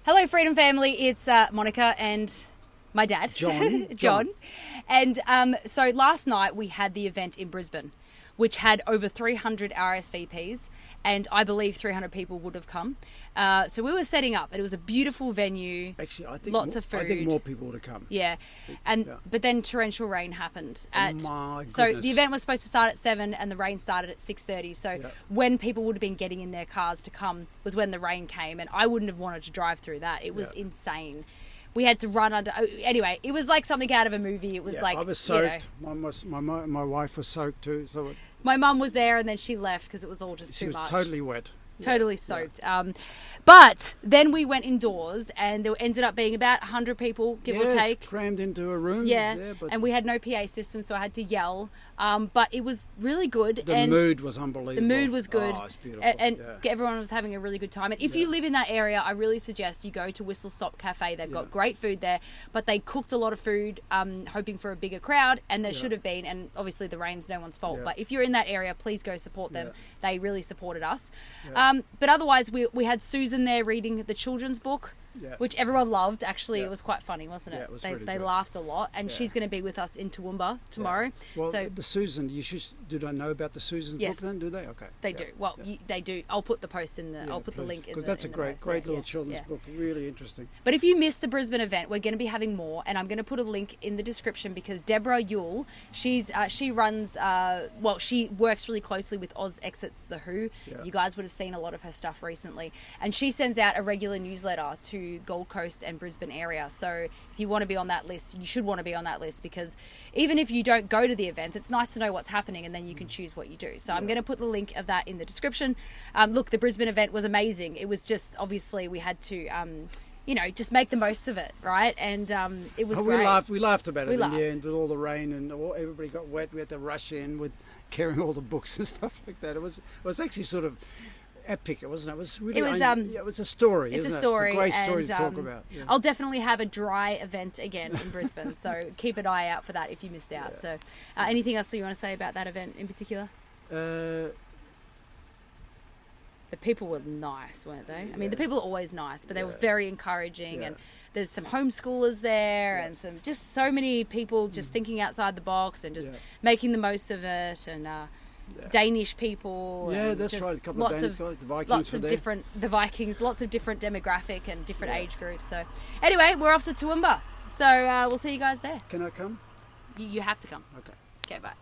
Hello, Freedom Family. It's Monica and my dad, John. And so last night we had the event in Brisbane, which had over 300 RSVPs, and I believe 300 people would have come. So we were setting up, and it was a beautiful venue. Actually, I think lots of food. I think more people would have come. Yeah, but then torrential rain happened. My goodness. So the event was supposed to start at 7, and the rain started at 6:30. So when people would have been getting in their cars to come was when the rain came, and I wouldn't have wanted to drive through that. It was insane. We had to run under. Anyway, it was like something out of a movie. It was like I was soaked. My wife was soaked too. So my mum was there, and then she left because it was all just too much. She was totally wet. Totally soaked. But then we went indoors, and there ended up being about 100 people, give or take. Crammed into a room. And we had no PA system, so I had to yell. But it was really good. The mood was unbelievable. The mood was good. Oh, it's beautiful. And everyone was having a really good time. And if you live in that area, I really suggest you go to Whistle Stop Cafe. They've got great food there, but they cooked a lot of food, hoping for a bigger crowd, and there should have been. And obviously the rain's no one's fault. But if you're in that area, please go support them. They really supported us. But otherwise, we had Susan there reading the children's book, which everyone loved. Actually, it was quite funny, wasn't it? Yeah, it was they really good. laughed a lot, and she's going to be with us in Toowoomba tomorrow. Well, so the Susan, do they know about the Susan's book then? Do they? Okay. They do. Well, they do. I'll put the post in the. I'll put the link in because that's a great little children's book. Really interesting. But if you missed the Brisbane event, we're going to be having more, and I'm going to put a link in the description because Deborah Yule, she runs. She works really closely with Oz Exits the Who. Yeah. You guys would have seen a lot of her stuff recently, and she sends out a regular newsletter to Gold Coast and Brisbane area. So if you want to be on that list, you should want to be on that list because even if you don't go to the events, it's nice to know what's happening, and then you can choose what you do. So I'm going to put the link of that in the description. Look, the Brisbane event was amazing. It was just obviously we had to. Just make the most of it, right? And it was great. We laughed about it in the end with all the rain and everybody got wet. We had to rush in with carrying all the books and stuff like that. It was actually sort of epic, wasn't it? It was really. It was a story. It's isn't a story. It's a great story to talk about. Yeah. I'll definitely have a dry event again in Brisbane, so keep an eye out for that if you missed out. So, anything else that you want to say about that event in particular? The people were nice, weren't they? I mean, the people are always nice, but they were very encouraging. And there's some homeschoolers there, and so many people just thinking outside the box and just making the most of it. And Danish people. Yeah, that's right. A couple of Danish guys, the Vikings. The Vikings, lots of different demographic and different age groups. So, anyway, we're off to Toowoomba. So we'll see you guys there. Can I come? You have to come. Okay. Okay, bye.